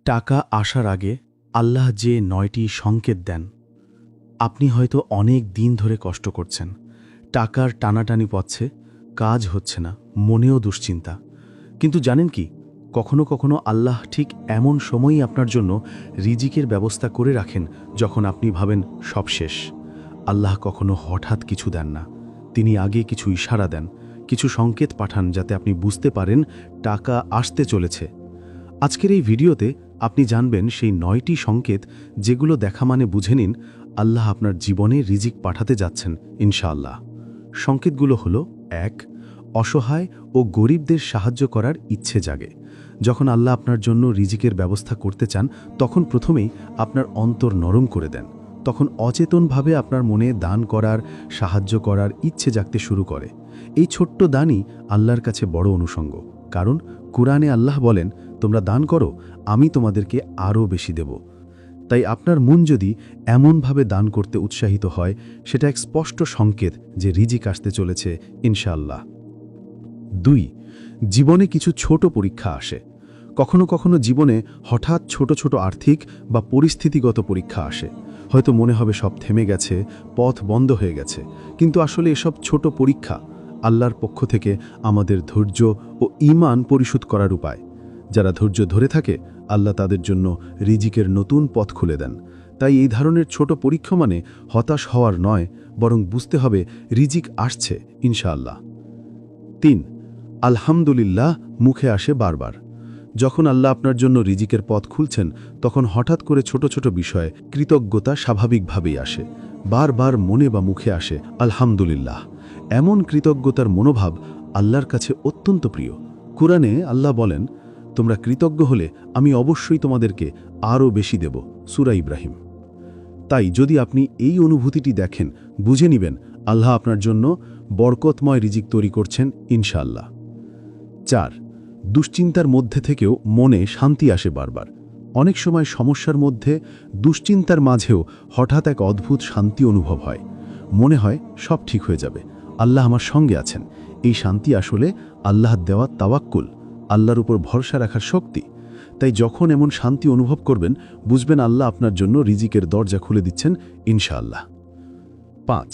টাকা আসার আগে আল্লাহ যে ৯টি সংকেত দেন, আপনি হয়তো অনেক দিন ধরে কষ্ট করছেন, টাকার টানাটানি পড়ছে, কাজ হচ্ছে না, মনেও দুশ্চিন্তা। কিন্তু জানেন কি, কখনো কখনো আল্লাহ ঠিক এমন সময়ই আপনার জন্য রিজিকের ব্যবস্থা করে রাখেন যখন আপনি ভাবেন সব শেষ। আল্লাহ কখনো হঠাৎ কিছু দেন না, তিনি আগে কিছু ইশারা দেন, কিছু সংকেত পাঠান যাতে আপনি বুঝতে পারেন টাকা আসতে চলেছে। আজকের এই ভিডিওতে আপনি জানবেন সেই ৯টি সংকেত যেগুলো দেখা মানে বুঝে নিন আল্লাহ আপনার জীবনে রিজিক পাঠাতে যাচ্ছেন ইনশাআল্লাহ। সংকেতগুলো হলো ১, অসহায় ও গরিবদের সাহায্য করার ইচ্ছে জাগে। যখন আল্লাহ আপনার জন্য রিজিকের ব্যবস্থা করতে চান তখন প্রথমেই আপনার অন্তর নরম করে দেন। তখন অচেতনভাবে আপনার মনে দান করার, সাহায্য করার ইচ্ছে জাগতে শুরু করে। এই ছোট্ট দানই আল্লাহর কাছে বড় অনুষঙ্গ, কারণ কুরআনে আল্লাহ বলেন, তোমরা দান করো, আমি তোমাদেরকে আরও বেশি দেব। তাই আপনার মন যদি এমনভাবে দান করতে উৎসাহিত হয়, সেটা এক স্পষ্ট সংকেত যে রিজিক আসতে চলেছে ইনশাআল্লাহ। ২, জীবনে কিছু ছোট পরীক্ষা আসে। কখনো কখনো জীবনে হঠাৎ ছোট ছোট আর্থিক বা পরিস্থিতিগত পরীক্ষা আসে। হয়তো মনে হবে সব থেমে গেছে, পথ বন্ধ হয়ে গেছে, কিন্তু আসলে এসব ছোট পরীক্ষা আল্লাহর পক্ষ থেকে আমাদের ধৈর্য ও ঈমান পরিশোধ করার উপায়। যারা ধৈর্য ধরে থাকে, আল্লাহ তাদের জন্য রিজিকের নতুন পথ খুলে দেন। তাই এই ধরনের ছোট পরীক্ষা মানে হতাশ হওয়ার নয়, বরং বুঝতে হবে রিজিক আসছে ইনশাআল্লাহ। ৩, আলহামদুলিল্লাহ মুখে আসে বারবার। যখন আল্লাহ আপনার জন্য রিজিকের পথ খুলছেন, তখন হঠাৎ করে ছোট ছোট বিষয়ে কৃতজ্ঞতা স্বাভাবিকভাবেই আসে। বারবার মনে বা মুখে আসে আলহামদুলিল্লাহ। এমন কৃতজ্ঞতার মনোভাব আল্লাহর কাছে অত্যন্ত প্রিয়। কুরআনে আল্লাহ বলেন, তোমরা কৃতজ্ঞ হলে আমি অবশ্যই তোমাদেরকে আরও বেশি দেব। সূরা ইব্রাহিম। তাই যদি আপনি এই অনুভূতিটি দেখেন, বুঝে নিবেন আল্লাহ আপনার জন্য বরকতময় রিজিক তৈরি করছেন ইনশাআল্লাহ। ৪, দুশ্চিন্তার মধ্যে থেকেও মনে শান্তি আসে বারবার। অনেক সময় সমস্যার মধ্যে, দুশ্চিন্তার মাঝেও হঠাৎ এক অদ্ভুত শান্তি অনুভব হয়। মনে হয় সব ঠিক হয়ে যাবে, আল্লাহ আমার সঙ্গে আছেন। এই শান্তি আসলে আল্লাহর দেওয়া তাওয়াক্কুল, আল্লাহর উপর ভরসা রাখার শক্তি। তাই যখন এমন শান্তি অনুভব করবেন, বুঝবেন আল্লাহ আপনার জন্য রিজিকের দরজা খুলে দিচ্ছেন ইনশাআল্লাহ। ৫,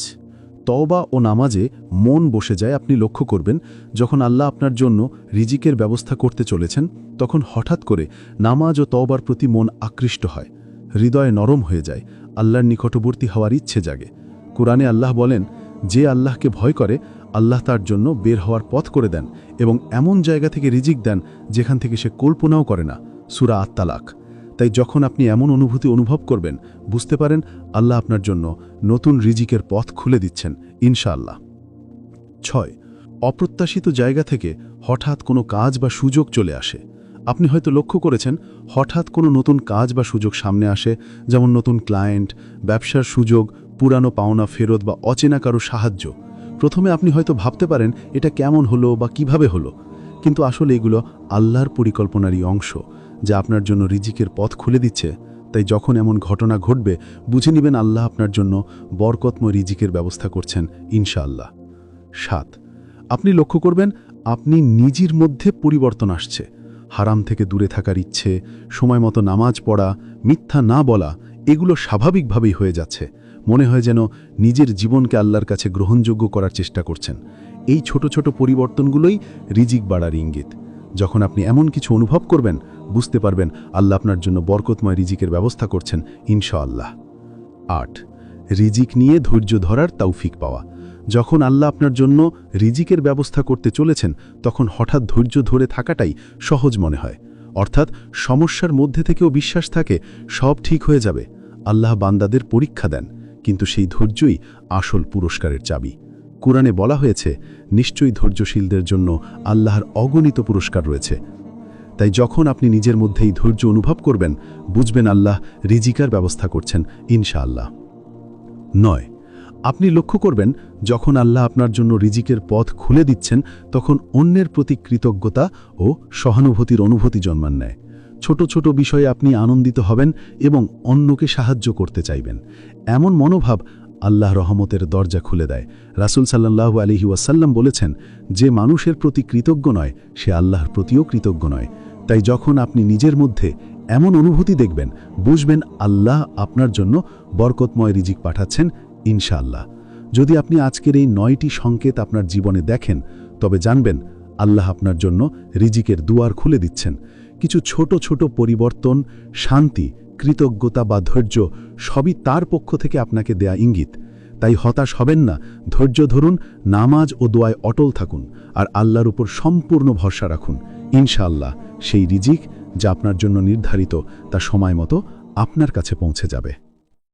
তওবা ও নামাজে মন বসে যায়। আপনি লক্ষ্য করবেন, যখন আল্লাহ আপনার জন্য রিজিকের ব্যবস্থা করতে চলেছেন, তখন হঠাৎ করে নামাজ ও তওবার প্রতি মন আকৃষ্ট হয়, হৃদয় নরম হয়ে যায়, আল্লাহর নিকটবর্তী হওয়ার ইচ্ছে জাগে। কুরআনে আল্লাহ বলেন, যে আল্লাহকে ভয় করে আল্লাহ তার জন্য বের হওয়ার পথ করে দেন এবং এমন জায়গা থেকে রিজিক দেন যেখান থেকে সে কল্পনাও করে না। সূরা আত-তালাক। তাই যখন আপনি এমন অনুভূতি অনুভব করবেন, বুঝতে পারেন আল্লাহ আপনার জন্য নতুন রিজিকের পথ খুলে দিচ্ছেন ইনশাআল্লাহ। ৬, অপ্রত্যাশিত জায়গা থেকে হঠাৎ কোনো কাজ বা সুযোগ চলে আসে। আপনি হয়তো লক্ষ্য করেছেন, হঠাৎ কোনো নতুন কাজ বা সুযোগ সামনে আসে, যেমন নতুন ক্লায়েন্ট, ব্যবসার সুযোগ, পুরানো পাওনা ফেরত বা অচেনা কারো সাহায্য। প্রথমে আপনি হয়তো ভাবতে পারেন এটা কেমন হলো বা কিভাবে হলো, কিন্তু আসলে এগুলো আল্লাহর পরিকল্পনারই অংশ, যা আপনার জন্য রিজিকের পথ খুলে দিচ্ছে। তাই যখন এমন ঘটনা ঘটবে, বুঝে নেবেন আল্লাহ আপনার জন্য বরকতময় রিজিকের ব্যবস্থা করছেন ইনশাআল্লাহ। ৭, আপনি লক্ষ্য করবেন আপনি নিজের মধ্যে পরিবর্তন আসছে। হারাম থেকে দূরে থাকার ইচ্ছে, সময় মতো নামাজ পড়া, মিথ্যা না বলা, এগুলো স্বাভাবিকভাবেই হয়ে যাচ্ছে। মনে হয় যেন নিজের জীবনকে আল্লাহর কাছে গ্রহণযোগ্য করার চেষ্টা করছেন। এই ছোট ছোট পরিবর্তনগুলোই রিজিক বাড়ার ইঙ্গিত। যখন আপনি এমন কিছু অনুভব করবেন, বুঝতে পারবেন আল্লাহ আপনার জন্য বরকতময় রিজিকের ব্যবস্থা করছেন ইনশাআল্লাহ। ৮, রিজিক নিয়ে ধৈর্য ধরার তৌফিক পাওয়া। যখন আল্লাহ আপনার জন্য রিজিকের ব্যবস্থা করতে চলেছেন, তখন হঠাৎ ধৈর্য ধরে থাকাটাই সহজ মনে হয়। অর্থাৎ সমস্যার মধ্যে থেকেও বিশ্বাস থাকে সব ঠিক হয়ে যাবে। আল্লাহ বান্দাদের পরীক্ষা দেন, কিন্তু সেই ধৈর্যই আসল পুরস্কারের চাবি। কুরআনে বলা হয়েছে, নিশ্চয়ই ধৈর্যশীলদের জন্য আল্লাহর অগণিত পুরস্কার রয়েছে। তাই যখন আপনি নিজের মধ্যে এই ধৈর্য অনুভব করবেন, বুঝবেন আল্লাহ রিজিকের ব্যবস্থা করছেন ইনশাআল্লাহ। ৯, আপনি লক্ষ্য করবেন যখন আল্লাহ আপনার জন্য রিজিকের পথ খুলে দিচ্ছেন, তখন অন্যের প্রতি কৃতজ্ঞতা ও সহানুভূতির অনুভূতি জন্মান নেয়। ছোট ছোট বিষয়ে আপনি আনন্দিত হবেন এবং অন্যকে সাহায্য করতে চাইবেন। এমন মনোভাব আল্লাহ রহমতের দরজা খুলে দেয়। রাসূল সাল্লাল্লাহু আলাইহি ওয়াসাল্লাম বলেছেন, যে মানুষের প্রতি কৃতজ্ঞ নয়, সে আল্লাহর প্রতিও কৃতজ্ঞ নয়। তাই যখন আপনি নিজের মধ্যে এমন অনুভূতি দেখবেন, বুঝবেন আল্লাহ আপনার জন্য বরকতময় রিজিক পাঠাচ্ছেন ইনশাআল্লাহ। যদি আপনি আজকের এই 9টি সংকেত আপনার জীবনে দেখেন, তবে জানবেন আল্লাহ আপনার জন্য রিজিকের দুয়ার খুলে দিচ্ছেন। কিছু ছোট ছোট পরিবর্তন, শান্তি, কৃতজ্ঞতা বা ধৈর্য সবই তার পক্ষ থেকে আপনাকে দেয়া ইঙ্গিত। তাই হতাশ হবেন না, ধৈর্য ধরুন, নামাজ ও দোয়ায় অটল থাকুন, আর আল্লাহর উপর সম্পূর্ণ ভরসা রাখুন। ইনশাআল্লাহ সেই রিজিক যা আপনার জন্য নির্ধারিত তা সময় মতো আপনার কাছে পৌঁছে যাবে।